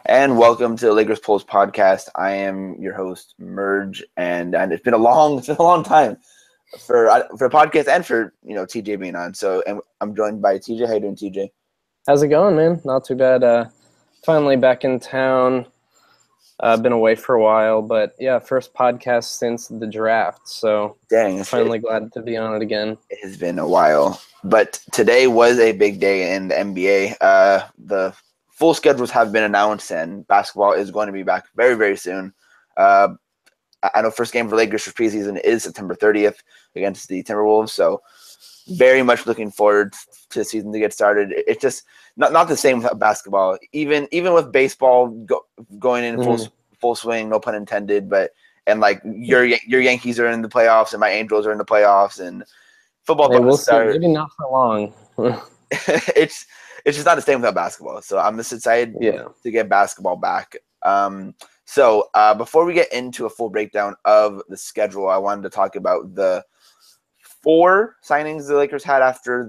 And welcome to the Lakers Pulse podcast. I am your host, Merge, and it's been a long time for a podcast and for TJ being on. So, and I'm joined by TJ. How you doing, TJ? How's it going, man? Not too bad. Finally back in town. Been away for a while, but yeah, first podcast since the draft. So Dang, finally glad to be on it again. It has been a while, but today was a big day in the NBA. The full schedules have been announced, and basketball is going to be back very, very soon. I know first game for Lakers for preseason is September 30th against the Timberwolves, so very much looking forward to the season to get started. It's just not the same with basketball. Even with baseball going in full swing, no pun intended, and like your Yankees are in the playoffs and my Angels are in the playoffs and football. Hey, we'll see. Maybe not for long. it's just not the same without basketball. So I'm just excited to get basketball back. So before we get into a full breakdown of the schedule, I wanted to talk about the 4 signings the Lakers had after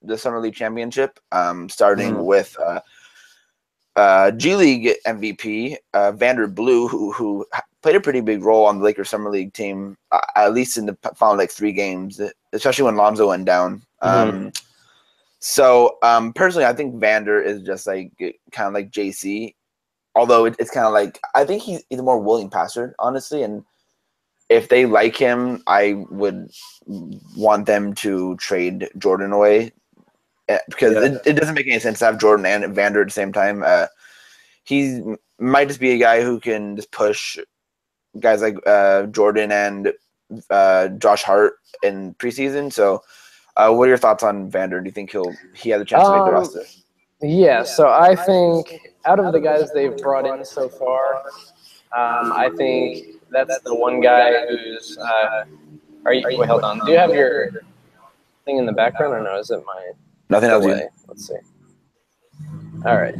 the Summer League championship, starting with G League MVP Vander Blue, who played a pretty big role on the Lakers Summer League team, at least in the final 3 games, especially when Lonzo went down. So personally, I think Vander is just kind of like JC, although it's kind of like I think he's a more willing passer, honestly, and if they like him, I would want them to trade Jordan away because it doesn't make any sense to have Jordan and Vander at the same time. He might just be a guy who can just push guys like Jordan and Josh Hart in preseason. So, what are your thoughts on Vander? Do you think he has a chance to make the roster? Yeah, so I think out of the guys they've brought in so far, I think that's the one guy who's. Wait, hold on. Do you have your thing in the background or no? Is it my nothing delay? else? Let's see. All right.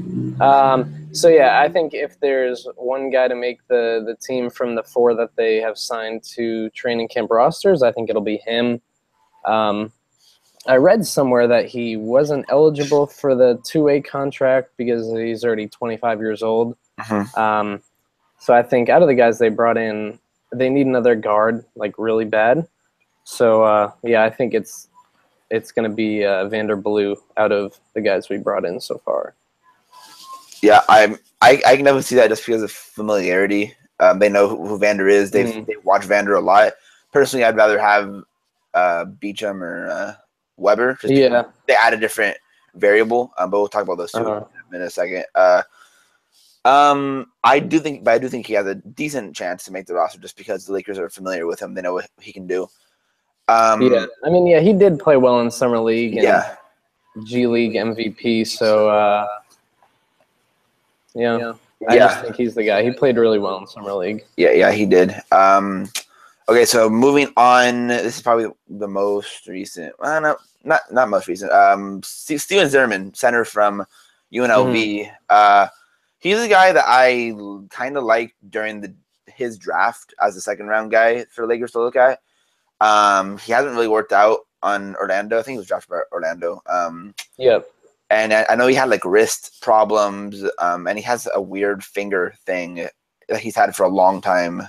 So yeah, I think if there's one guy to make the team from the 4 that they have signed to training camp rosters, I think it'll be him. I read somewhere that he wasn't eligible for the 2-way contract because he's already 25 years old. So I think out of the guys they brought in, they need another guard, like really bad. So yeah, I think it's going to be Vander Blue out of the guys we brought in so far. Yeah, I can never see that just because of familiarity. They know who Vander is. They watch Vander a lot. Personally, I'd rather have Beachum or Weber. They add a different variable, but we'll talk about those two in a second. I do think he has a decent chance to make the roster just because the Lakers are familiar with him. They know what he can do. Yeah, I mean, he did play well in Summer League and G League MVP. So I just think he's the guy. He played really well in Summer League. Yeah, he did. Okay, so moving on. This is probably the most recent. Not most recent. Steven Zimmerman, center from UNLV. He's a guy that I kind of liked during his draft as a second round guy for the Lakers to look at. He hasn't really worked out on Orlando. I think he was drafted by Orlando. And I know he had wrist problems, and he has a weird finger thing that he's had for a long time.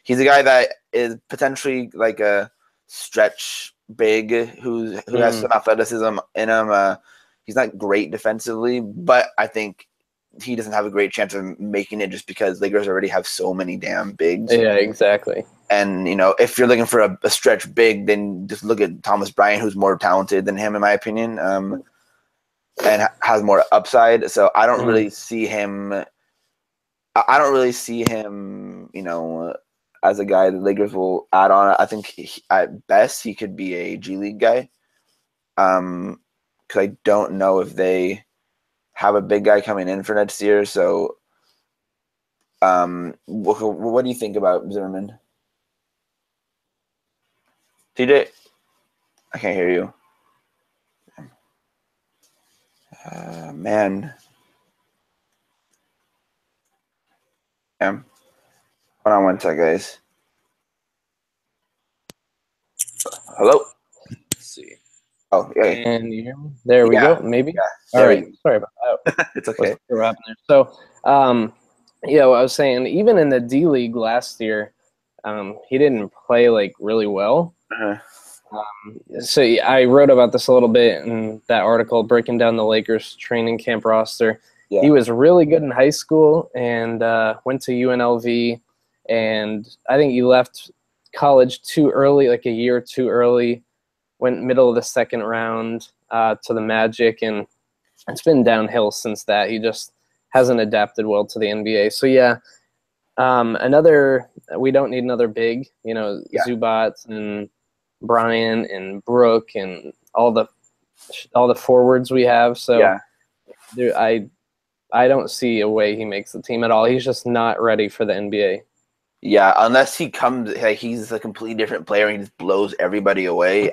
He's a guy that is potentially like a stretch big who has some athleticism in him. He's not great defensively, but I think he doesn't have a great chance of making it just because Lakers already have so many damn bigs. Yeah, exactly. And, if you're looking for a stretch big, then just look at Thomas Bryant, who's more talented than him, in my opinion, and has more upside. So I don't really see him as a guy the Lakers will add on. I think at best he could be a G League guy. Because I don't know if they have a big guy coming in for next year. So what do you think about Zimmerman? TJ? I can't hear you. Man. Hold on one sec, guys. Hello? Let's see. Oh, yeah, Can you hear me? There we yeah, go. Maybe. yeah. All There right. you Sorry about that. go. It's Wasn't okay. sure what happened there. So, yeah, what I was saying, even in the D League last year, he didn't play like really well. Uh, So yeah, I wrote about this a little bit in that article breaking down the Lakers training camp roster. He yeah, was really good in high school and went to UNLV, and I think he left college too early, like a year too early. Went middle of the second round to the Magic, and it's been downhill since that. He just hasn't adapted well to the NBA. So yeah, we don't need another big, yeah, Zubats and Brian and Brooke and all the forwards we have. So yeah. there, I don't see a way he makes the team at all. He's just not ready for the NBA. Yeah, unless he comes, like, he's a completely different player and he just blows everybody away.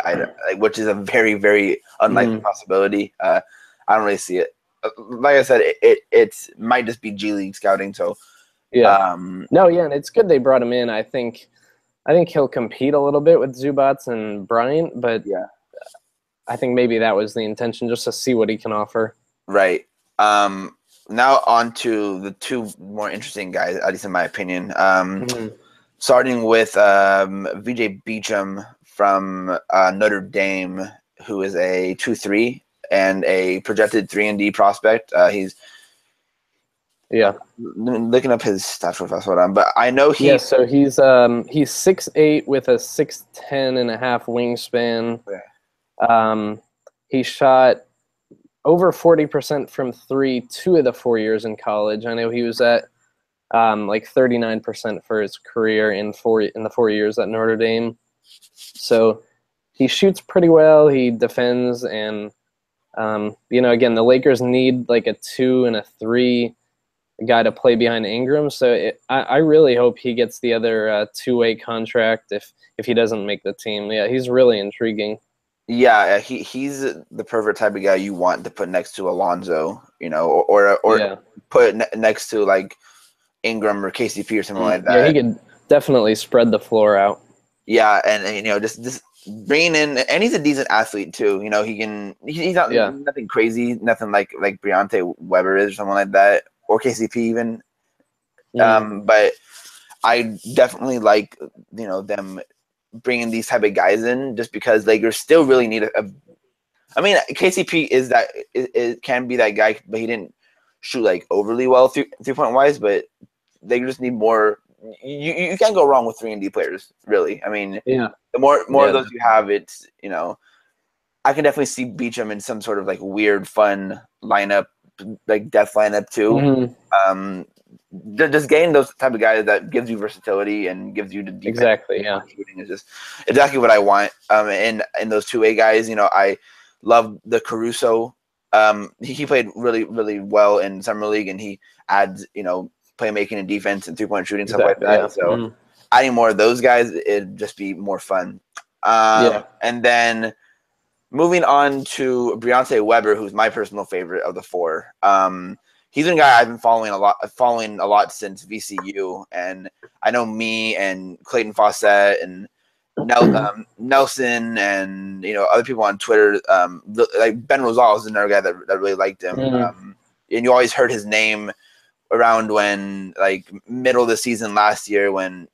Which is a very, very unlikely possibility. I don't really see it. Like I said, it might just be G League scouting. So, Yeah. No, yeah, and it's good they brought him in. I think he'll compete a little bit with Zubats and Bryant, but yeah, I think maybe that was the intention, just to see what he can offer. right. Now on to the two more interesting guys, at least in my opinion. Starting with VJ Beecham from Notre Dame, who is a 2-3 and a projected 3-and-D prospect. He's looking up his stats real fast. Hold on, but I know he. Yeah, so he's 6'8" with a 6'10" and a half wingspan. He shot over 40% from three 2 of the 4 years in college. I know he was at like 39% for his career in the 4 years at Notre Dame. So he shoots pretty well. He defends, and again, the Lakers need like a 2 and a 3 guy to play behind Ingram. So I really hope he gets the other two-way contract if he doesn't make the team. Yeah, he's really intriguing. Yeah, he's the perfect type of guy you want to put next to Alonzo, or put next to like Ingram or KCP or something like that. Yeah, he could definitely spread the floor out. Yeah, and just bringing in, and he's a decent athlete too. He's not nothing crazy, nothing like Briante Weber is or someone like that, or KCP even. But I definitely like them bringing these type of guys in, just because Lakers still really need I mean, KCP is that it can be that guy, but he didn't shoot like overly well 3-point wise. But they just need more. You can't go wrong with 3-and-D players, really. I mean, the more of those you have, it's I can definitely see Beecham in some sort of like weird, fun lineup, like death lineup too. Just getting those type of guys that gives you versatility and gives you the defense. Exactly, yeah. Shooting is just exactly what I want. In those 2-way guys, I love the Caruso. He played really, really well in summer league, and he adds playmaking and defense and 3-point shooting, stuff like that. Yeah. So adding more of those guys, it'd just be more fun. And then moving on to Briante Weber, who's my personal favorite of the four. He's been a guy I've been following a lot since VCU, and I know me and Clayton Fawcett and Nelson and other people on Twitter, like Ben Rosales is another guy that really liked him. And you always heard his name around when like middle of the season last year when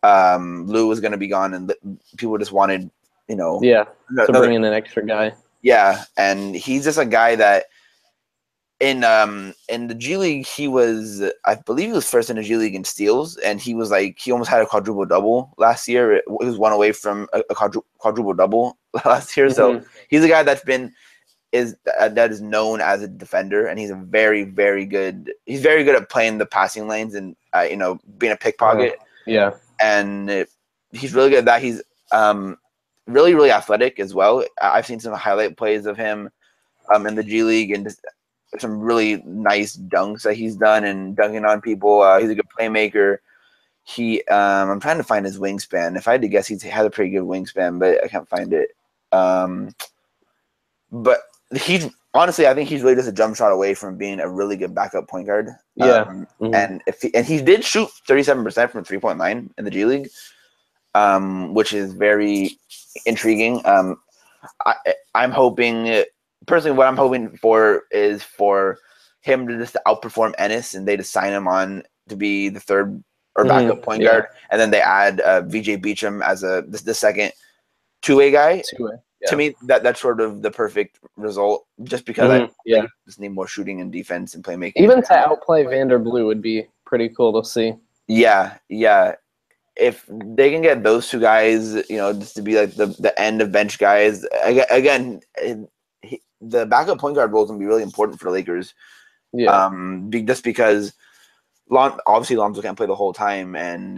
Lou was going to be gone, and people just wanted to bring in an extra guy. Yeah, and he's just a guy that in the G League, I believe he was first in the G League in steals, and he almost had a quadruple double last year. He was one away from a quadruple double last year. So he's a guy that is known as a defender, and he's very, very good. He's very good at playing the passing lanes and being a pickpocket. And he's really good at that. He's really, really athletic as well. I've seen some highlight plays of him in the G League, and just some really nice dunks that he's done and dunking on people. He's a good playmaker. I'm trying to find his wingspan. If I had to guess, he has a pretty good wingspan, but I can't find it. But honestly, I think he's really just a jump shot away from being a really good backup point guard. And he did shoot 37% from 3-point line in the G League, which is very intriguing. I'm hoping personally. What I'm hoping for is for him to just outperform Ennis, and they just sign him on to be the third or backup point guard, and then they add VJ Beacham as the second two-way guy. Two-way. Yeah. To me, that's sort of the perfect result. Just because I just need more shooting and defense and playmaking. Even to outplay Vanderblue would be pretty cool to see. Yeah. If they can get those two guys, just to be like the end of bench guys, again, the backup point guard role is going to be really important for the Lakers. Yeah. Just because obviously Lonzo can't play the whole time, and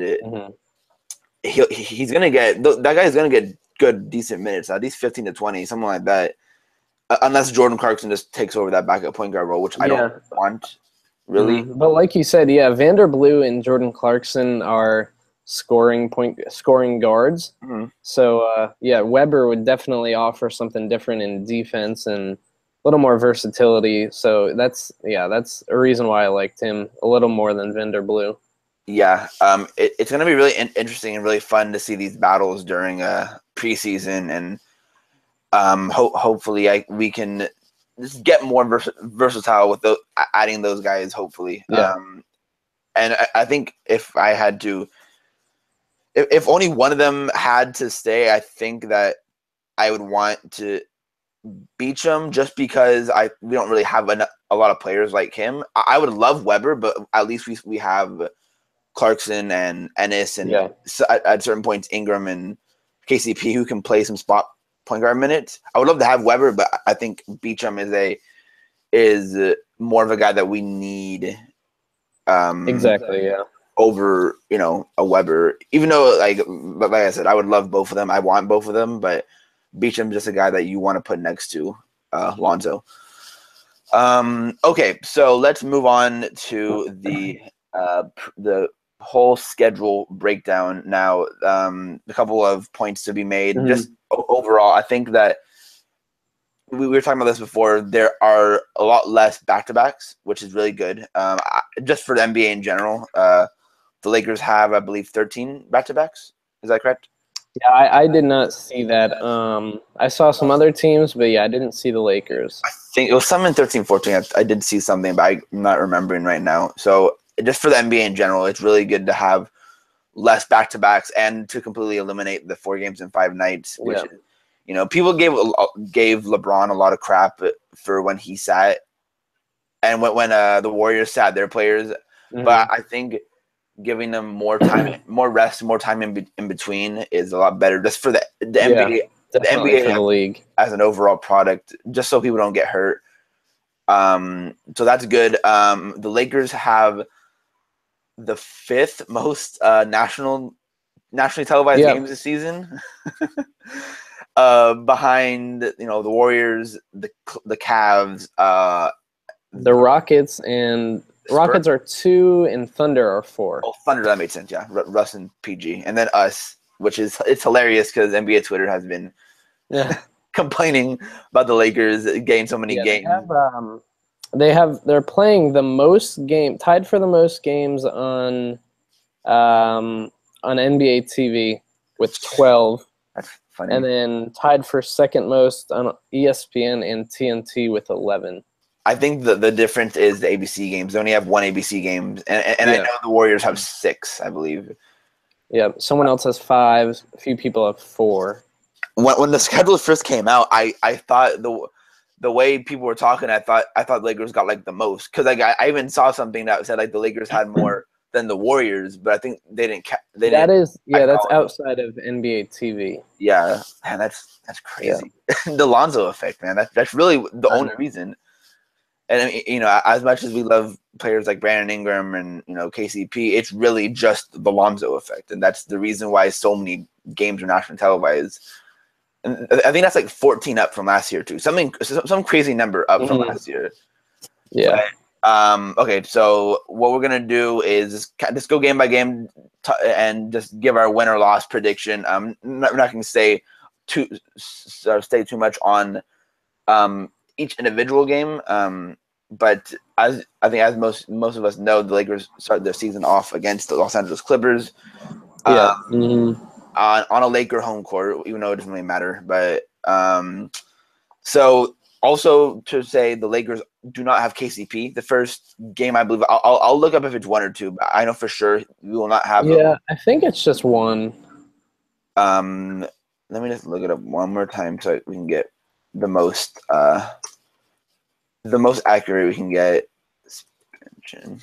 he's going to get that guy's going to get good, decent minutes, at least 15 to 20, something like that. Unless Jordan Clarkson just takes over that backup point guard role, which I don't want, really. But like you said, Vanderblue and Jordan Clarkson are scoring guards. So Weber would definitely offer something different in defense and a little more versatility. So that's a reason why I liked him a little more than Vanderblue. Yeah, it's going to be really interesting and really fun to see these battles during preseason, and hopefully we can just get more versatile with adding those guys. Hopefully, and I think if I had to. If only one of them had to stay, I think that I would want to Beacham, just because we don't really have a lot of players like him. I would love Weber, but at least we have Clarkson and Ennis, and at certain points Ingram and KCP who can play some spot point guard minutes. I would love to have Weber, but I think Beacham is more of a guy that we need. Exactly. Yeah. Over a Weber, even though like I said, I would love both of them. I want both of them, but Beacham's just a guy that you want to put next to Lonzo. Okay, so let's move on to the whole schedule breakdown now. A couple of points to be made. Just overall, I think that we were talking about this before. There are a lot less back-to-backs, which is really good. Just for the NBA in general. The Lakers have, I believe, 13 back-to-backs. Is that correct? Yeah, I did not see that. I saw some other teams, but I didn't see the Lakers. I think it was some in 13, 14. I did see something, but I'm not remembering right now. So just for the NBA in general, it's really good to have less back-to-backs and to completely eliminate the 4 games in 5 nights, which people gave LeBron a lot of crap for when he sat and when the Warriors sat their players. But I think giving them more time, more rest, more time in between is a lot better, just for the NBA, the NBA for the league as an overall product, just so people don't get hurt. So that's good. The Lakers have the 5th most nationally televised games this season, behind the Warriors, the Cavs, the Rockets, and Rockets are 2 and Thunder are 4. Oh, Thunder, that made sense, yeah. Russ and PG. And then us, it's hilarious because NBA Twitter has been complaining about the Lakers getting so many games. They're playing the most tied for the most games on NBA TV with 12. That's funny. And then tied for second most on ESPN and TNT with 11. I think the difference is the ABC games. They only have 1 ABC game, and I know the Warriors have 6, I believe. Yeah, someone else has 5. A few people have 4. When the schedule first came out, I thought the way people were talking, I thought Lakers got like the most, because like I even saw something that said like the Lakers had more than the Warriors, but I think they didn't. That's outside of NBA TV. Yeah, man, that's crazy. Yeah. The Lonzo effect, man. That's really the only reason. And I mean, as much as we love players like Brandon Ingram and KCP, it's really just the Lonzo effect, and that's the reason why so many games are nationally televised. And I think that's like 14 up from last year too. Some crazy number up from last year. Yeah. But, okay, so what we're gonna do is just go game by game and just give our win or loss prediction. We're not gonna stay too much on each individual game. But as most of us know, the Lakers started their season off against the Los Angeles Clippers. On a Laker home court, even though it doesn't really matter. But So also to say the Lakers do not have KCP. The first game, I believe, I'll look up if it's 1 or 2, but I know for sure we will not have Yeah, I think it's just 1. Let me just look it up one more time so we can get the most accurate we can get. Suspension.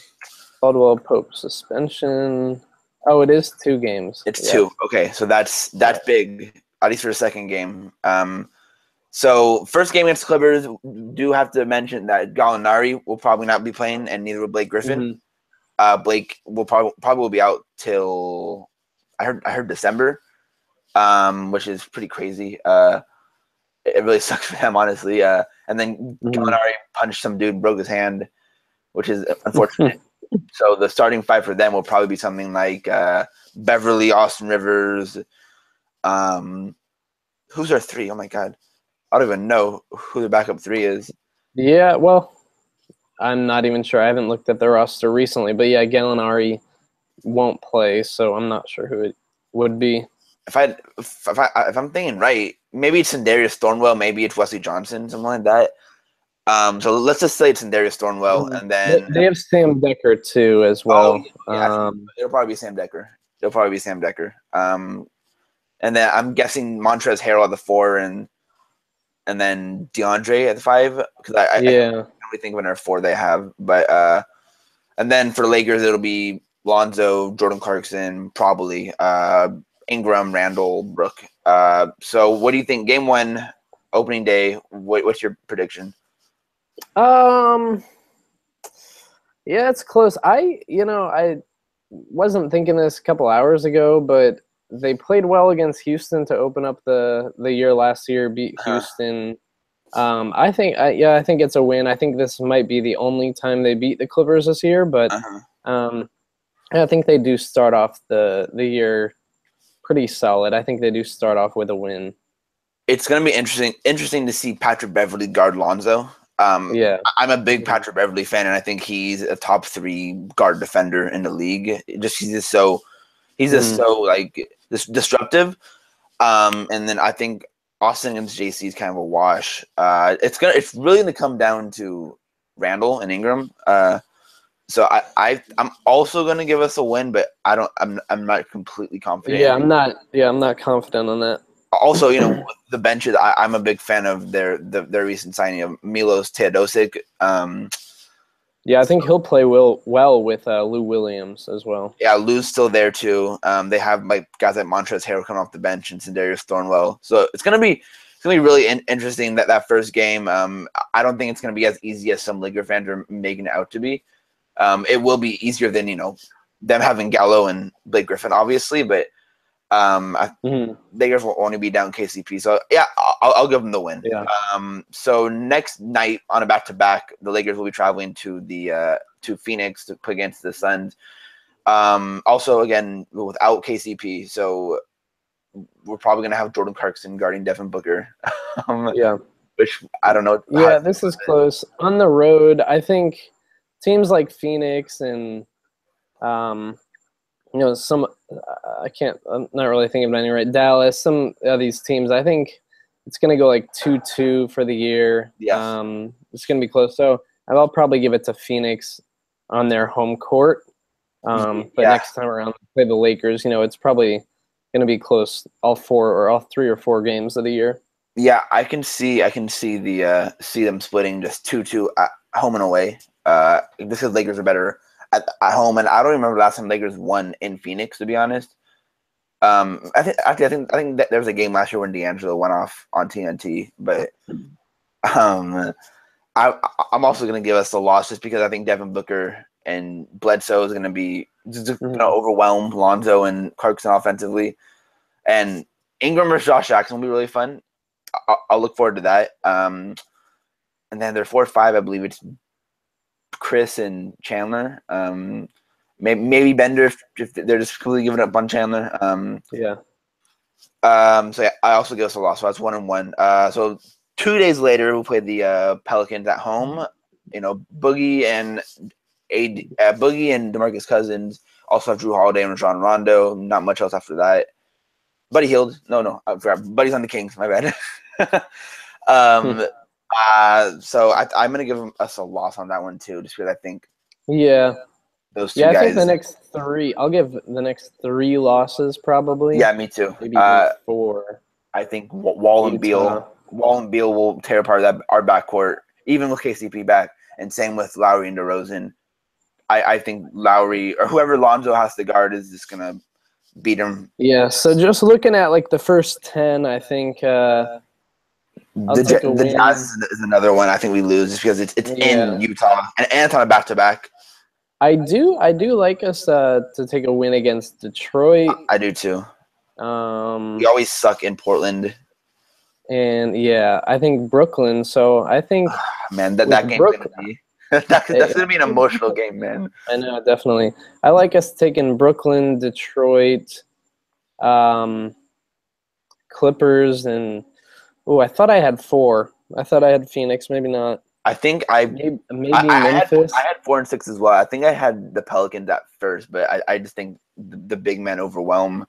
Caldwell Pope suspension. Oh, it is 2 games. It's 2. Okay, so that's big, at least for the second game. So first game against the Clippers, do have to mention that Gallinari will probably not be playing, and neither will Blake Griffin. Blake will probably will be out till I heard December, which is pretty crazy. It really sucks for him, honestly. And then Gallinari punched some dude, broke his hand, which is unfortunate. So the starting 5 for them will probably be something like Beverly, Austin Rivers. Who's our 3? Oh my God, I don't even know who the backup 3 is. Yeah, well, I'm not even sure. I haven't looked at the roster recently, but yeah, Gallinari won't play, so I'm not sure who it would be. If I'm thinking right, maybe it's Darius Thornwell, maybe it's Wesley Johnson, something like that. So let's just say it's Darius Thornwell, and then they have Sam Decker too as well. It'll probably be Sam Decker. And then I'm guessing Montrezl Harrell at the 4, and then DeAndre at the 5, because I can't really think of another 4 they have. But and then for the Lakers, it'll be Lonzo, Jordan Clarkson, probably Ingram, Randall, Brook. So what do you think? Game 1, opening day. What's your prediction? Yeah, it's close. I wasn't thinking this a couple hours ago, but they played well against Houston to open up the year last year, beat Houston. I think it's a win. I think this might be the only time they beat the Clippers this year, but I think they do start off the year pretty solid. I think they do start off with a win. It's going to be interesting to see Patrick Beverly guard Lonzo. I'm a big Patrick Beverly fan, and I think he's a top 3 guard defender in the league. He's just so like disruptive. And then I think Austin against JC is kind of a wash. It's really going to come down to Randall and Ingram. So I'm also going to give us a win, but I'm not completely confident. Yeah, I'm not confident on that. Also, the benches, I'm a big fan of their recent signing of Milos Teodosic. I think he'll play well with Lou Williams as well. Yeah, Lou's still there too. They have guys like Montrezl Harrell coming off the bench and Darius Thornwell. So it's gonna be really interesting that first game. I don't think it's gonna be as easy as some Laker fans are making it out to be. It will be easier than them having Gallo and Blake Griffin, obviously, but Lakers will only be down KCP. So I'll give them the win. Yeah. So next night on a back-to-back, the Lakers will be traveling to to Phoenix to play against the Suns. Also, again, without KCP, so we're probably gonna have Jordan Clarkson guarding Devin Booker. Which I don't know. Yeah, this is close. On the road, I think teams like Phoenix and I'm not really thinking of any right. Dallas, some of these teams, I think it's going to go like 2-2 for the year. Yes. It's going to be close. So I'll probably give it to Phoenix on their home court. But next time around, play the Lakers, it's probably going to be close all 3 or 4 games of the year. Yeah, I can see them splitting just 2-2 at home and away. Just because Lakers are better at home, and I don't remember the last time Lakers won in Phoenix, to be honest. I think that there was a game last year when D'Angelo went off on TNT, but I'm also going to give us the loss just because I think Devin Booker and Bledsoe is going to be overwhelm Lonzo and Clarkson offensively, and Ingram versus Josh Jackson will be really fun. I'll look forward to that. And then their 4-5, I believe it's Chris and Chandler. Maybe Bender if they're just completely giving up on Chandler. I also give us a loss. So that's 1-1. So 2 days later, we'll play the Pelicans at home. Boogie and DeMarcus Cousins. Also have Drew Holiday and Rajon Rondo. Not much else after that. Buddy Hield. No, I forgot. Buddy's on the Kings. My bad. um, so I'm gonna give us a loss on that one too, just because I think Yeah. those two Yeah, I guys. think the next three. I'll give the next three losses probably. Yeah, me too. Maybe even four. I think Wall and Utah. Beal will tear apart our backcourt, even with KCP back, and same with Lowry and DeRozan. I think Lowry or whoever Lonzo has to guard is just gonna beat him. Yeah. So just looking at like the first 10, I think I'll take a The win. Jazz is another one I think we lose just because it's in Utah and it's on a back-to-back. I do like us to take a win against Detroit. I do too. We Um, always suck in Portland. and yeah, I think Brooklyn. So I think Man, that game's gonna be that's gonna be an emotional game, man. I know, definitely. I like us taking Brooklyn, Detroit, Clippers, and I thought I had four. I thought I had Phoenix. Maybe not. I think Maybe Memphis. I had 4 and 6 as well. I think I had the Pelicans at first, but I just think the big men overwhelm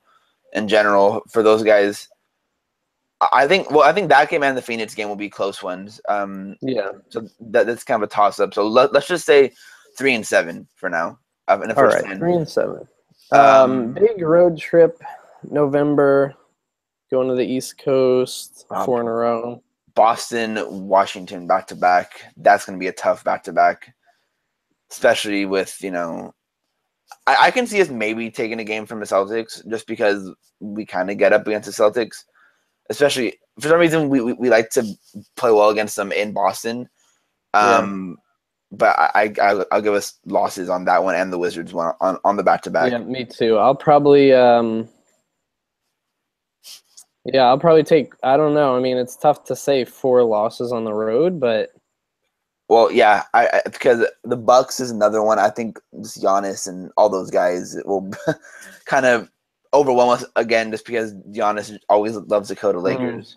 in general for those guys. I think that game and the Phoenix game will be close ones. Yeah. So that's kind of a toss up. So let's just say 3 and 7 for now. In the first 10. 3 and 7. Big road trip, November, going to the East Coast, 4 in a row. Boston, Washington back to back. That's going to be a tough back to back, especially with I can see us maybe taking a game from the Celtics just because we kind of get up against the Celtics, especially for some reason we like to play well against them in Boston. But I'll give us losses on that one and the Wizards one on the back to back. Yeah, me too. I'll probably I'll probably take. I don't know. I mean, it's tough to say 4 losses on the road, but well, yeah, I because the Bucks is another one. I think just Giannis and all those guys will kind of overwhelm us again, just because Giannis always loves to go to Lakers.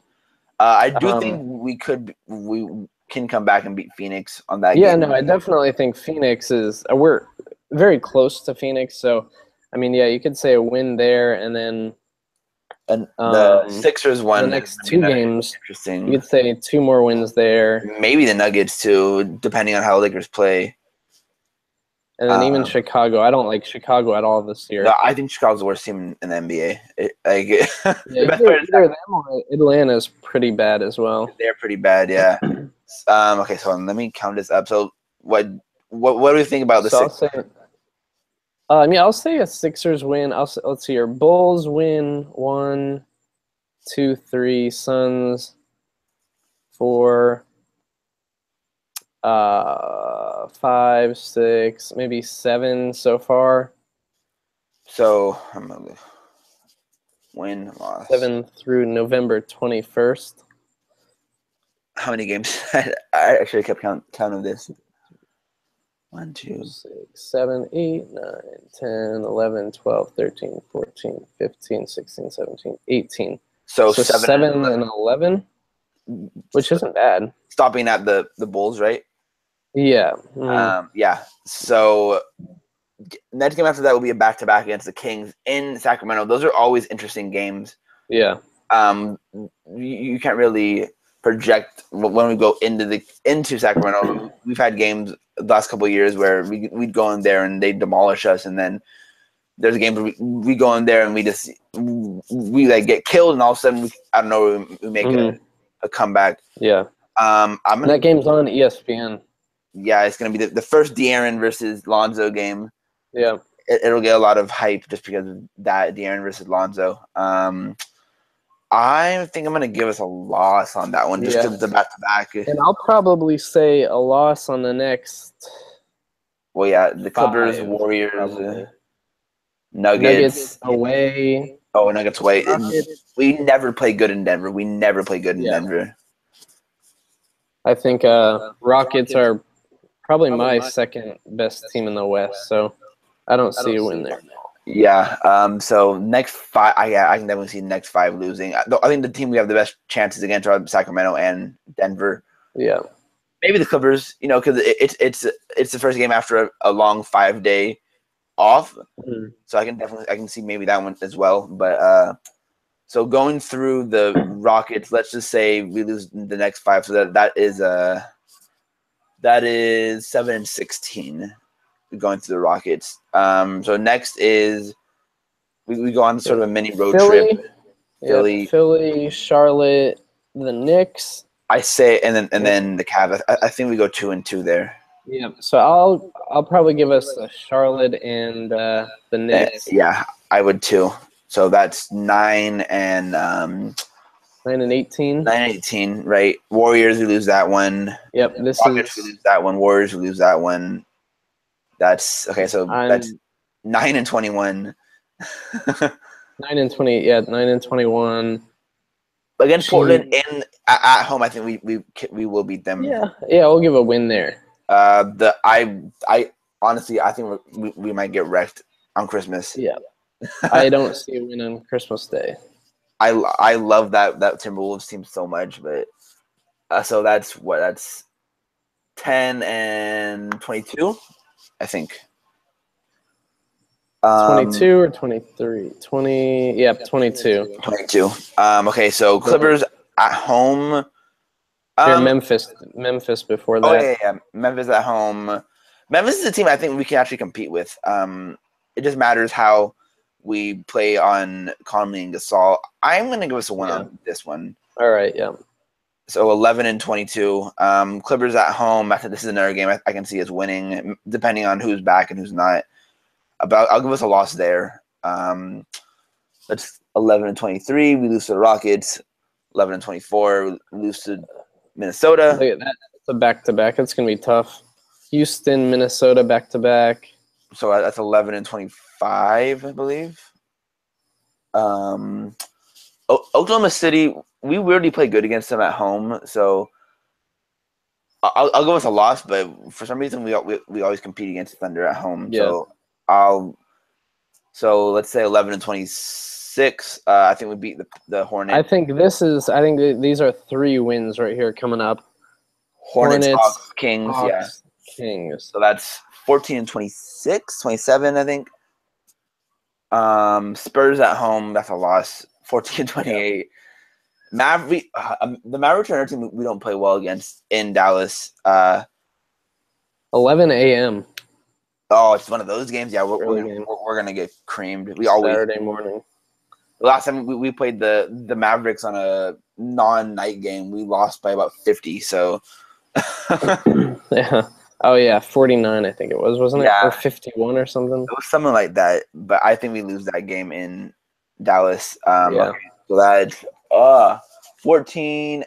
I do think we can come back and beat Phoenix on that game. Yeah, no, I definitely think Phoenix is. We're very close to Phoenix, so I mean, yeah, you could say a win there, and then. And the Sixers won the next 2 games. Interesting. You could say 2 more wins there. Maybe the Nuggets too, depending on how Lakers play. And then even Chicago. I don't like Chicago at all this year. No, I think Chicago's the worst team in the NBA. Either them or Atlanta's pretty bad as well. They're pretty bad, yeah. Okay, so let me count this up. So what do you think about the Sixers? I'll say a Sixers win. Let's see here. Bulls win 1, 2, 3. Suns 4, 5, 6, maybe 7 so far. So I'm gonna win, loss. 7 through November 21st. How many games? I actually kept counting this. 1, 2, 6, 7, 8, 9, 10, 11, 12, 13, 14, 15, 16, 17, 18. So 7 and 11, which isn't bad. Stopping at the Bulls, right? Yeah. Yeah. So next game after that will be a back-to-back against the Kings in Sacramento. Those are always interesting games. Yeah. You can't really project when we go into Sacramento. We've had games the last couple of years where we'd go in there and they demolish us, and then there's a game where we go in there and we like get killed, and all of a sudden I don't know, we make a comeback. Yeah. That game's on ESPN. Yeah, it's gonna be the first De'Aaron versus Lonzo game. Yeah. It'll get a lot of hype just because of that, De'Aaron versus Lonzo. I think I'm going to give us a loss on that one, just because it's a back-to-back. And I'll probably say a loss on the next. Well, yeah, the Clippers, 5, Warriors, Nuggets away. Oh, Nuggets away. We never play good in Denver. Denver. I think Rockets are probably my second best team in the West, so I don't see a win there. Yeah. So next 5, I can definitely see next 5 losing. I think the team we have the best chances against are Sacramento and Denver. Yeah. Maybe the Clippers. Because it's the first game after a long 5-day off. So I can see maybe that one as well. But So going through the Rockets, let's just say we lose the next 5, so that is 7-16 going through the Rockets. So next is we go on sort of a mini road Philly. trip. Philly, Philly, Charlotte, the Knicks. I say, and then the Cavs. I think we go 2-2 there. Yeah. So I'll probably give us the Charlotte and the Knicks. Yeah, I would too. So that's 9 and 9-18. 9-18, right? Warriors, we lose that one. Yep. Rockets, we lose that one. Warriors, we lose that one. That's okay. So that's 9-21. 9-20. Yeah, 9-21. Against Portland at home, I think we will beat them. Yeah, we'll give a win there. I honestly, I think we might get wrecked on Christmas. Yeah, I don't see a win on Christmas Day. I love that Timberwolves team so much, but so that's 10-22, I think. 22 or 23? 20. Yeah, 22. 22. Okay, so Clippers at home. Memphis before that. Yeah. Memphis at home. Memphis is a team I think we can actually compete with. It just matters how we play on Conley and Gasol. I'm going to give us a win on this one. All right, yeah. So 11-22. Clippers at home. I think this is another game I can see us winning, depending on who's back and who's not. I'll give us a loss there. That's 11-23. We lose to the Rockets. 11-24. We lose to Minnesota. Look at that. It's a back-to-back. It's going to be tough. Houston, Minnesota, back-to-back. So that's 11-25, I believe. Oklahoma City, we weirdly play good against them at home. So I'll give us a loss, but for some reason we always compete against Thunder at home. Yeah. So let's say 11-26. I think we beat the Hornets. I think these are 3 wins right here coming up. Hornets, Hawks, Kings, Kings. So that's 14-26, 27, I think. Spurs at home, that's a loss. 14-28. The Mavericks are another team we don't play well against in Dallas. 11 a.m. Oh, it's one of those games. Yeah, we're gonna get creamed. We always Saturday morning. The last time we played the Mavericks on a non-night game, we lost by about 50. So yeah. Oh yeah, 49 I think it was, wasn't it? Yeah. Or 51 or something. It was something like that. But I think we lose that game in Dallas. Yeah. So that's 14-30.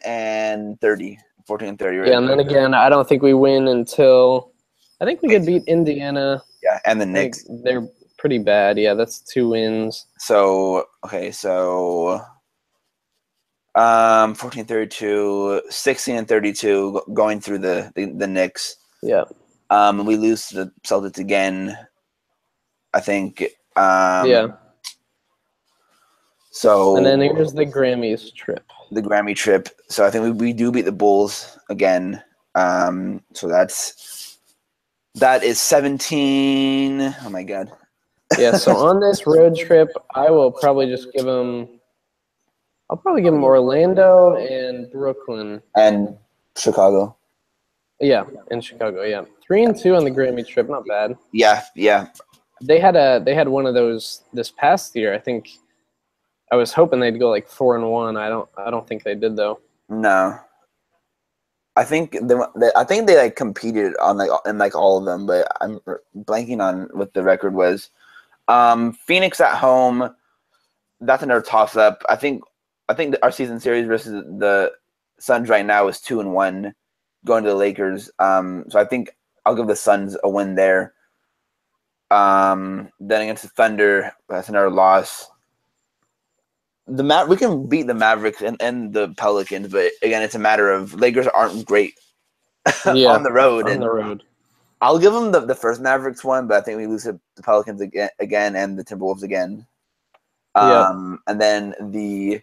14-30. Right? Yeah, and then again, I don't think we win until I think we could beat Indiana. Yeah, and the Knicks. They're pretty bad. Yeah, that's 2 wins. So 14-32, 16-32, going through the Knicks. Yeah. We lose to the Celtics again, I think. Yeah. So and then here's the Grammys trip. The Grammy trip. So I think we do beat the Bulls again. So that is 17. Oh my God. Yeah. So on this road trip, I will probably just give them. I'll probably give them Orlando and Brooklyn and Chicago. Yeah, in Chicago. Yeah, 3-2 on the Grammy trip. Not bad. Yeah. They had one of those this past year. I think. I was hoping they'd go like 4-1. I don't think they did though. No. I think they like competed on in all of them, but I'm blanking on what the record was. Phoenix at home. That's another toss up. I think our season series versus the Suns right now is 2-1, going to the Lakers. So I think I'll give the Suns a win there. Then against the Thunder, that's another loss. We can beat the Mavericks and the Pelicans, but again, it's a matter of Lakers aren't great on the road. On the road. I'll give them the first Mavericks one, but I think we lose to the Pelicans again and the Timberwolves again. And then the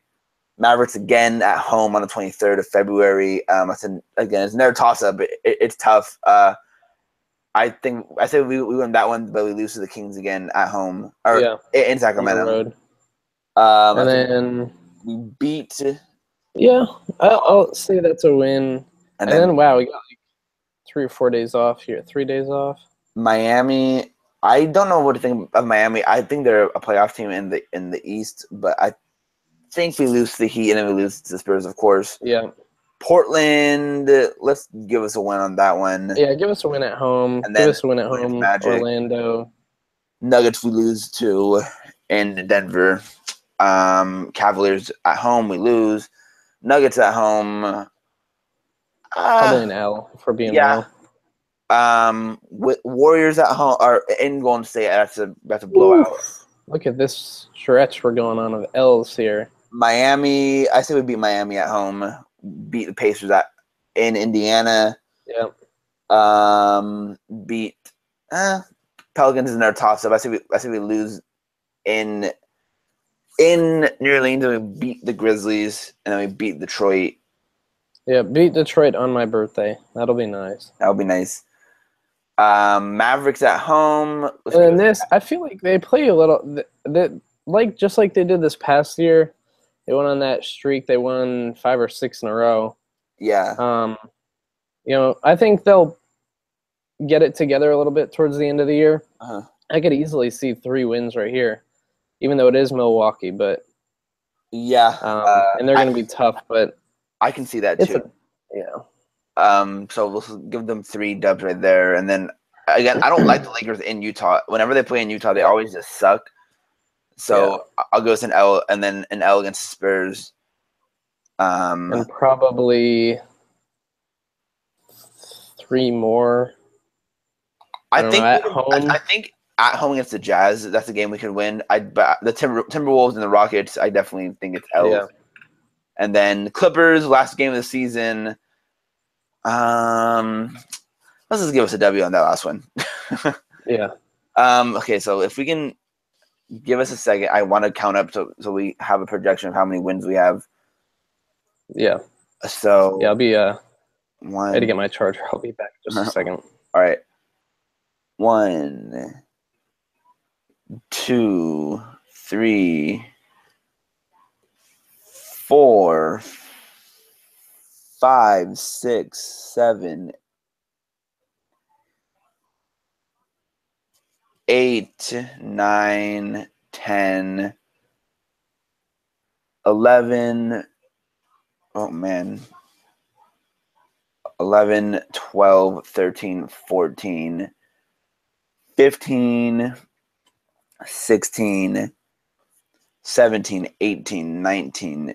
Mavericks again at home on the 23rd of February. It's another toss-up. It's tough. I say we win that one, but we lose to the Kings again at home in Sacramento. And then we beat, Yeah, I'll say that's a win. And then wow, we got like 3 or 4 days off here. 3 days off. Miami. I don't know what to think of Miami. I think they're a playoff team in the East, but I think we lose to the Heat and then we lose to the Spurs, of course. Yeah. Portland, let's give us a win on that one. Yeah, give us a win at home. And Give then us a win at home. Magic. Orlando. Nuggets we lose to in Denver. Cavaliers at home we lose. Nuggets at home. Probably an L for being yeah. low. With Warriors at home or in Golden State, that's a blowout. Look at this stretch we're going on of L's here. Miami, I say we beat Miami at home. Beat the Pacers in Indiana. Yeah. Beat Pelicans in their toss-up. I say we lose in New Orleans, and we beat the Grizzlies, and then we beat Detroit. Yeah, beat Detroit on my birthday. That'll be nice. That'll be nice. Mavericks at home. And then I feel like they play a little just like they did this past year. They went on that streak. They won 5 or 6 in a row. Yeah. I think they'll get it together a little bit towards the end of the year. Uh-huh. I could easily see 3 wins right here, even though it is Milwaukee. But yeah, and they're going to be tough. But I can see that too. So we'll give them 3 dubs right there, and then again, I don't like the Lakers in Utah. Whenever they play in Utah, they always just suck. So I'll go with an L, and then an L against the Spurs. And probably 3 more. I think at home. I think at home against the Jazz, that's a game we could win. But the Timberwolves and the Rockets, I definitely think it's L. Yeah. And then Clippers, last game of the season. Let's just give us a W on that last one. Yeah. Okay, so if we can give us a second, I want to count up so we have a projection of how many wins we have. Yeah. So yeah, I'll be I one. had to get my charger. I'll be back just a second. All right. 1, 2, 3, 4, 5, 6, 7, 8, 9, 10, 11. Oh man. 11, 12, 13, 14, 15, 16, 17, 18, 19,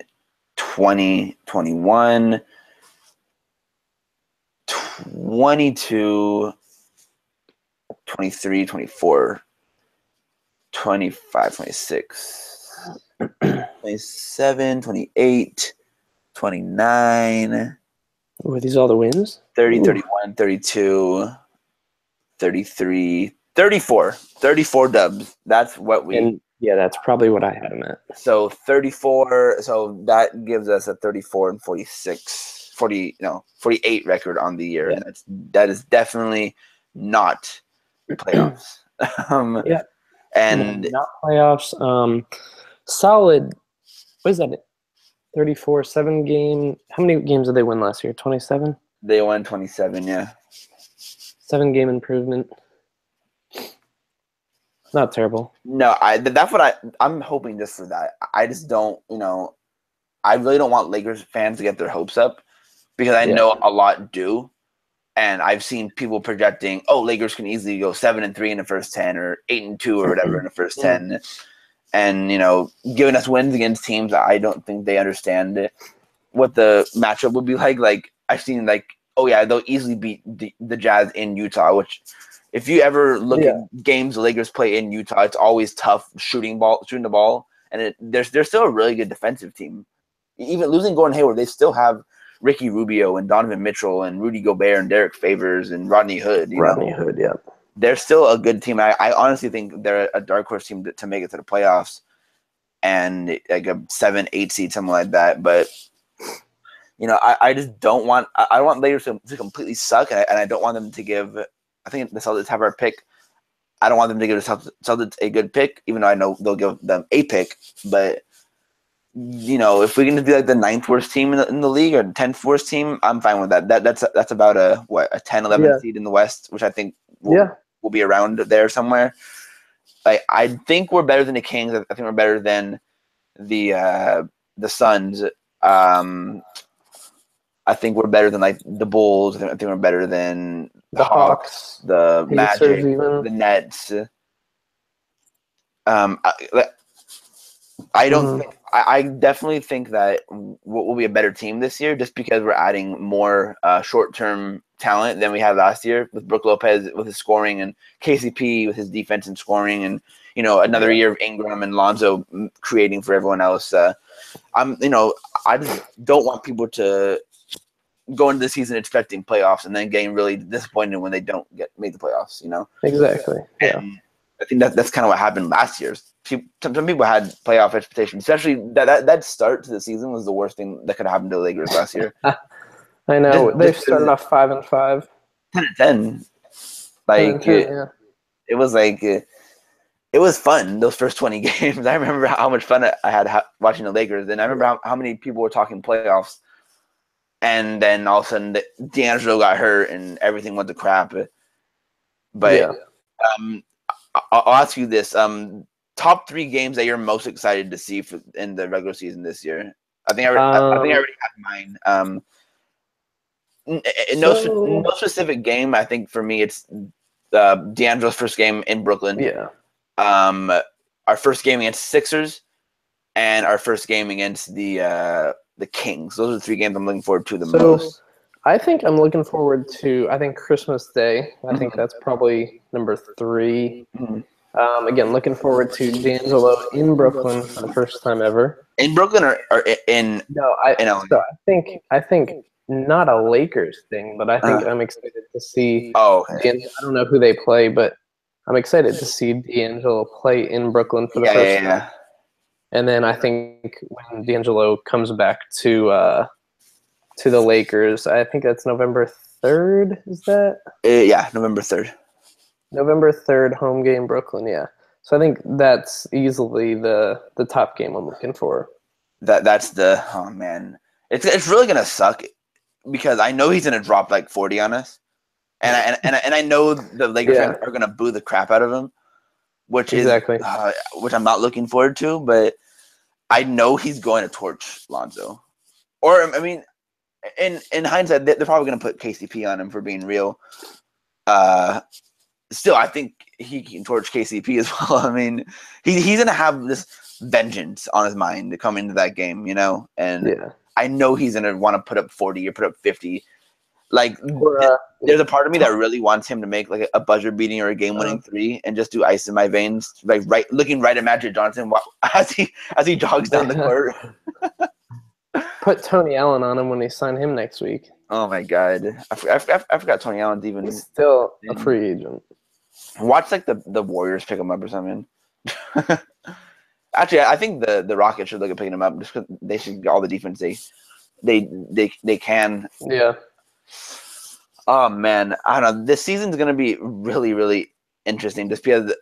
20, 21, 22, 23, 24, 25, 26, 27, 28, 29. Were these all the wins? 30, 31, 32, 33, 34. 34 dubs. That's what we... And yeah, that's probably what I had them at. So 34, so that gives us a 34 and 46, 48 record on the year. Yeah. And that is definitely not playoffs. Yeah. And not playoffs. Solid. What is that? 34, 7 game. How many games did they win last year? 27? They won 27, yeah. 7 game improvement. Not terrible. No, that's what I'm hoping just for that. I just don't, I really don't want Lakers fans to get their hopes up because I know a lot do. And I've seen people projecting, Lakers can easily go 7-3 in the first 10 or 8-2 or whatever in the first 10. And, giving us wins against teams that I don't think they understand what the matchup would be like. Like, I've seen, they'll easily beat the Jazz in Utah, which if you ever look at games the Lakers play in Utah, it's always tough shooting the ball. And they're still a really good defensive team. Even losing Gordon Hayward, they still have Ricky Rubio and Donovan Mitchell and Rudy Gobert and Derek Favors and Rodney Hood. Hood, yeah. They're still a good team. I honestly think they're a dark horse team to make it to the playoffs and like a 7-8 seed, something like that. But, I just don't want – I want Lakers to completely suck, and I don't want them to give – I think the Celtics have our pick. I don't want them to give the Celtics a good pick, even though I know they'll give them a pick. But, if we can be like the ninth worst team in the league or 10th worst team, I'm fine with that. That's about a 10, 11 seed in the West, which I think will be around there somewhere. Like I think we're better than the Kings. I think we're better than the Suns. I think we're better than like the Bulls. I think we're better than the Hawks, the Magic, the Nets. I don't think I definitely think that we'll be a better team this year just because we're adding more short-term talent than we had last year with Brook Lopez with his scoring and KCP with his defense and scoring and another year of Ingram and Lonzo creating for everyone else. I just don't want people to go into the season expecting playoffs and then getting really disappointed when they don't make the playoffs. Exactly. Yeah. And I think that's kind of what happened last year. Some people had playoff expectations, especially that start to the season was the worst thing that could have happened to the Lakers last year. I know they started off 5-5, 10-10. Like 10-10, it was like it was fun those first 20 games. I remember how much fun I had watching the Lakers, and I remember how many people were talking playoffs. And then all of a sudden, D'Angelo got hurt, and everything went to crap. But I'll ask you this: top 3 games that you're most excited to see in the regular season this year. I think I already have mine. No specific game. I think for me, it's D'Angelo's first game in Brooklyn. Yeah. Our first game against Sixers, and our first game against the Kings. Those are the 3 games I'm looking forward to the most. I think I'm looking forward to Christmas Day. I think that's probably number 3. Again, looking forward to D'Angelo in Brooklyn for the first time ever. In Brooklyn or in LA? So I think not a Lakers thing, but I think I'm excited to see. I don't know who they play, but I'm excited to see D'Angelo play in Brooklyn for the first time. Yeah. And then I think when D'Angelo comes back to the Lakers, I think that's November 3rd. Is that? November 3rd. November 3rd, home game, Brooklyn. Yeah. So I think that's easily the top game I'm looking for. That's oh man, it's really gonna suck because I know he's gonna drop like 40 on us, and I know the Lakers fans are gonna boo the crap out of him, which which I'm not looking forward to, but I know he's going to torch Lonzo. Or I mean, in hindsight, they're probably gonna put KCP on him for being real. Still, I think he can torch KCP as well. I mean, he's gonna have this vengeance on his mind to come into that game, and I know he's gonna want to put up 40 or put up 50. Like, there's a part of me that really wants him to make like a buzzer beating or a game winning 3 and just do ice in my veins, like looking right at Magic Johnson as he jogs down the court. Put Tony Allen on him when they sign him next week. Oh my God, I forgot Tony Allen's even. He's still a free agent. Watch like the Warriors pick him up or something. Actually, I think the Rockets should look at picking him up just because they should get all the defense they can. Yeah. Oh man, I don't know. This season's gonna be really, really interesting just because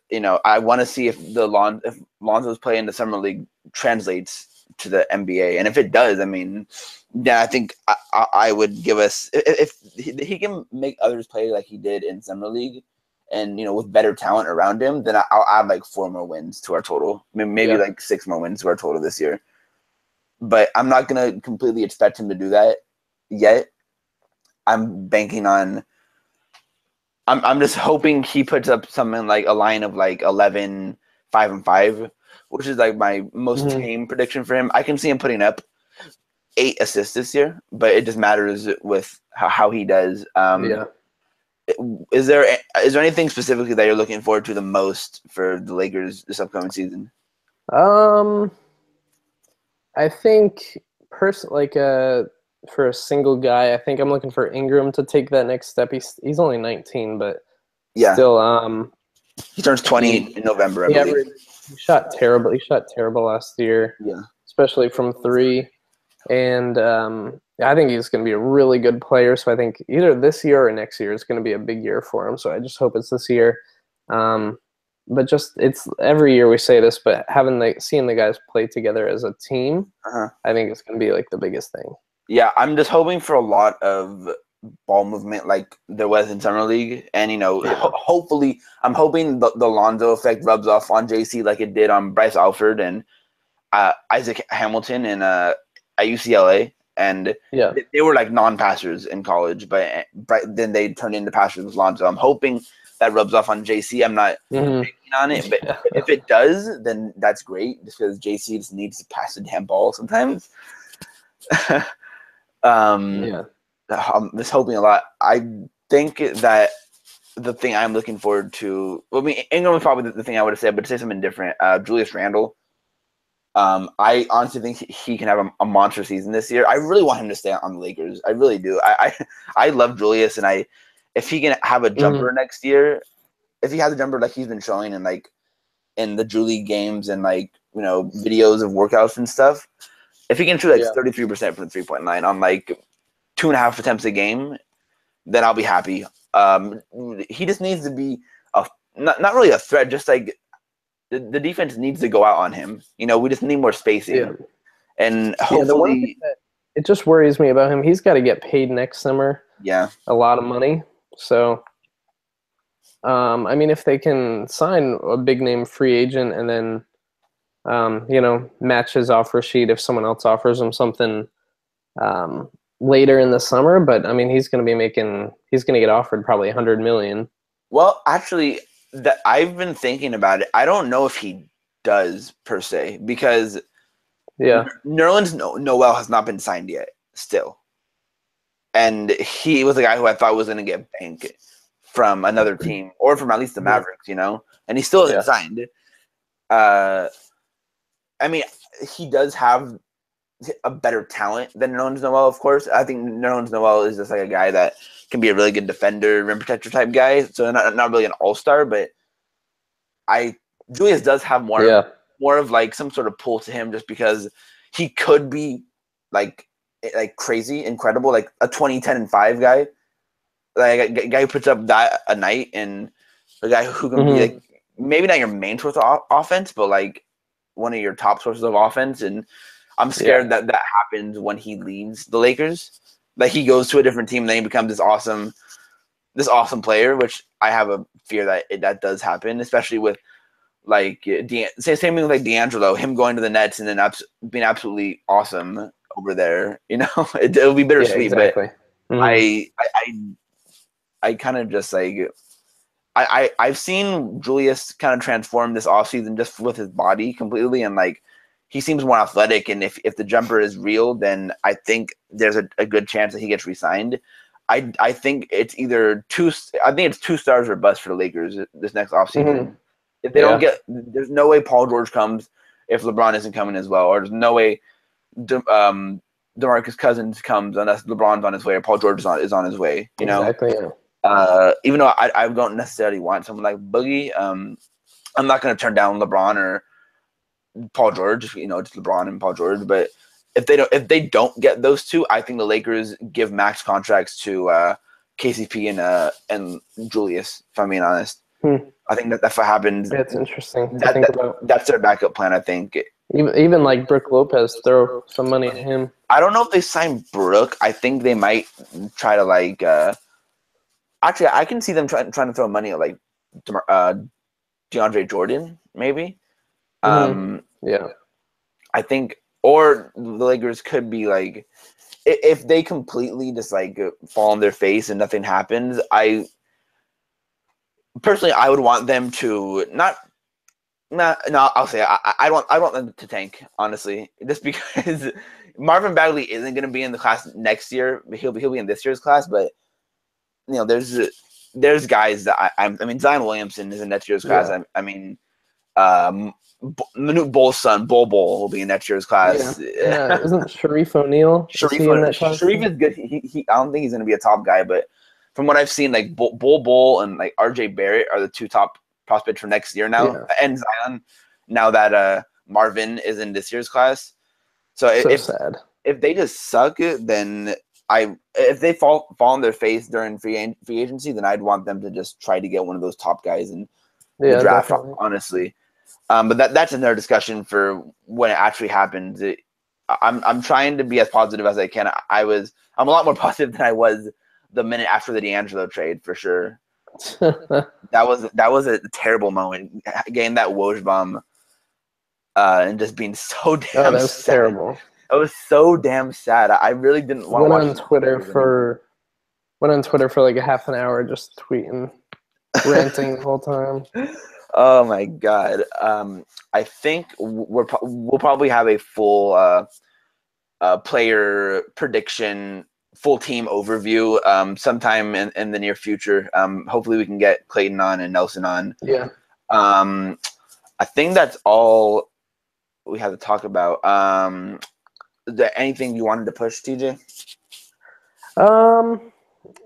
I want to see if if Lonzo's play in the summer league translates to the NBA, and if it does, I mean, then I think I would give us if he can make others play like he did in summer league, and with better talent around him, then I'll add like 4 more wins to our total, maybe like 6 more wins to our total this year. But I'm not gonna completely expect him to do that yet. I'm banking on. I'm just hoping he puts up something like a line of like 11, 5-5, which is like my most tame prediction for him. I can see him putting up 8 assists this year, but it just matters with how he does. Is there anything specifically that you're looking forward to the most for the Lakers this upcoming season? I think for a single guy, I think I'm looking for Ingram to take that next step. He's only 19, but still, he turns 20 in November. I believe. He shot terrible. He shot terrible last year, especially from 3. And I think he's going to be a really good player. So I think either this year or next year is going to be a big year for him. So I just hope it's this year. but just it's every year we say this, but seeing the guys play together as a team, I think it's going to be like the biggest thing. Yeah, I'm just hoping for a lot of ball movement like there was in summer league, and hopefully, I'm hoping the Lonzo effect rubs off on JC like it did on Bryce Alford and Isaac Hamilton at UCLA, and they were like non-passers in college, but then they turned into passers with Lonzo. I'm hoping that rubs off on JC. I'm not picking on it, but if it does, then that's great, just because JC just needs to pass the damn ball sometimes. I'm just hoping a lot. I think that the thing I'm looking forward to, I mean, Ingram was probably the thing I would have said, but to say something different, Julius Randle. I honestly think he can have a monster season this year. I really want him to stay on the Lakers. I really do. I love Julius, and if he can have a jumper next year, if he has a jumper like he's been showing in the Drew League games and videos of workouts and stuff, if he can shoot 33% from the 3-point line on 2.5 attempts a game, then I'll be happy. He just needs to be not really a threat, just like the defense needs to go out on him. We just need more spacing, and hopefully. The one thing that it just worries me about him, he's got to get paid next summer. Yeah, a lot of money. So, I mean, if they can sign a big name free agent and then, match his offer sheet if someone else offers him something later in the summer. But I mean, he's going to get offered probably $100 million. Well, actually, I've been thinking about it. I don't know if he does per se, because Nerlens Noel has not been signed yet still. And he was a guy who I thought was going to get banked from another team or from at least the Mavericks, and he still isn't signed. I mean, he does have a better talent than Nerlens Noel, of course. I think Nerlens Noel is just like a guy that can be a really good defender, rim protector type guy. So not really an all-star, but Julius does have more of some sort of pull to him, just because he could be like crazy, incredible, like a 20, 10, and 5 guy. Like a guy who puts up that a night, and a guy who can be maybe not your main source of offense, but one of your top sources of offense. And I'm scared that happens when he leaves the Lakers. Like he goes to a different team, and then he becomes this awesome player, which I have a fear that does happen, especially with same thing with D'Angelo, him going to the Nets and then being absolutely awesome over there. It'll be bittersweet, exactly. But I kind of just I've seen Julius kind of transform this offseason just with his body completely, and he seems more athletic, and if the jumper is real, then I think there's a good chance that he gets re-signed. I think it's either 2 stars or bust for the Lakers this next offseason. If they don't there's no way Paul George comes if LeBron isn't coming as well, or there's no way DeMarcus Cousins comes unless LeBron's on his way or Paul George is on his way. Exactly. Even though I don't necessarily want someone like Boogie, I'm not going to turn down LeBron or Paul George. Just LeBron and Paul George. But if they don't get those two, I think the Lakers give max contracts to KCP and Julius. If I'm being honest, I think that if it happens, it's interesting to think about. That's their backup plan. I think. Even like Brook Lopez, throw some money at him. I don't know if they sign Brook. I think they might try to actually, I can see them trying to throw money at DeAndre Jordan, maybe. I think, or the Lakers could be if they completely just fall on their face and nothing happens. I would want them to I'll say I want them to tank, honestly, just because Marvin Bagley isn't going to be in the class next year. He'll be in this year's class, but there's guys that I mean, Zion Williamson is in next year's class. I mean, Manute Bol's son, Bol will be in next year's class. Isn't Sharif O'Neal? Sharif is good. He I don't think he's going to be a top guy, but from what I've seen, Bol and RJ Barrett are the 2 top prospects for next year now, and Zion, now that Marvin is in this year's class. So sad. If they just suck, then if they fall on their face during free agency, then I'd want them to just try to get one of those top guys and the draft, definitely. honestly. But that's another discussion for when it actually happens. I'm trying to be as positive as I can. I'm a lot more positive than I was the minute after the D'Angelo trade, for sure. That was a terrible moment, getting that Woj bomb, and just being so damn that was sad. terrible. It was so damn sad. I really didn't want to watch. Went on Twitter for like a half an hour, just tweeting, ranting the whole time. Oh my god. I think we'll probably have a full player prediction, full team overview sometime in the near future. Hopefully we can get Clayton on and Nelson on. Yeah. I think that's all we have to talk about. Is there anything you wanted to push, TJ?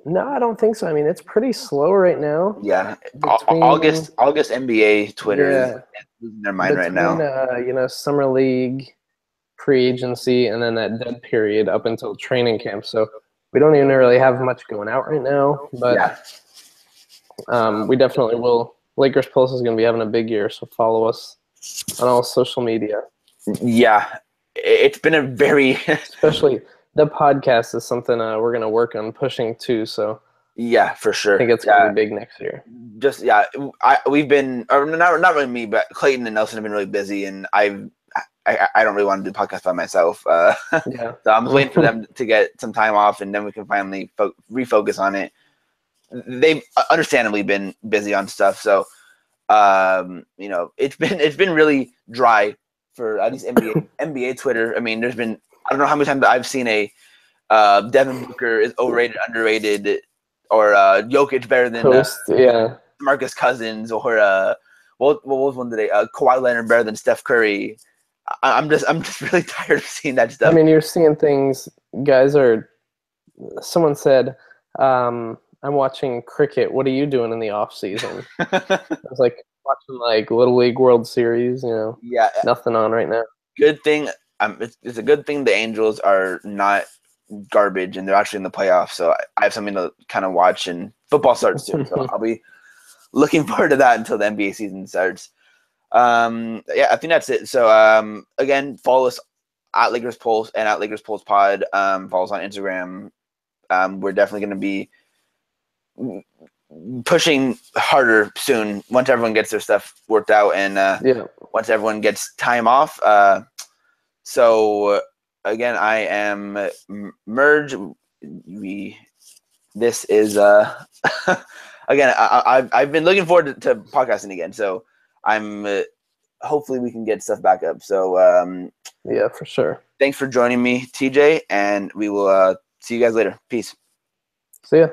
No, I don't think so. I mean, it's pretty slow right now. Yeah, Between August NBA Twitter is losing their mind right now. Summer League, free agency, and then that dead period up until training camp. So we don't even really have much going out right now. But we definitely will. Lakers Pulse is going to be having a big year, so follow us on all social media. Yeah, it's been a very especially the podcast is something we're going to work on pushing too. So yeah, for sure. I think it's going to be big next year. Just we've been, or not really me, but Clayton and Nelson have been really busy, and I don't really want to do podcasts by myself. Yeah. So I'm waiting for them to get some time off, and then we can finally refocus on it. They've understandably been busy on stuff, so it's been really dry for at least NBA Twitter. I mean, I don't know how many times I've seen a Devin Booker is overrated, underrated, or Jokic better than Marcus Cousins, or what was one today? Kawhi Leonard better than Steph Curry. I'm just really tired of seeing that stuff. I mean, you're seeing things. Someone said, I'm watching cricket. What are you doing in the off season? I was like watching like Little League World Series. Yeah, nothing on right now. Good thing. It's a good thing the Angels are not garbage and they're actually in the playoffs. So I have something to kind of watch, and football starts soon. So I'll be looking forward to that until the NBA season starts. I think that's it. So again, follow us at Lakers Pulse and at Lakers Pulse Pod. Follow us on Instagram. We're definitely going to be pushing harder soon once everyone gets their stuff worked out, and once everyone gets time off. So again, I am Merge. This is again. I've been looking forward to podcasting again. So I'm hopefully we can get stuff back up. So yeah, for sure. Thanks for joining me, TJ, and we will see you guys later. Peace. See ya.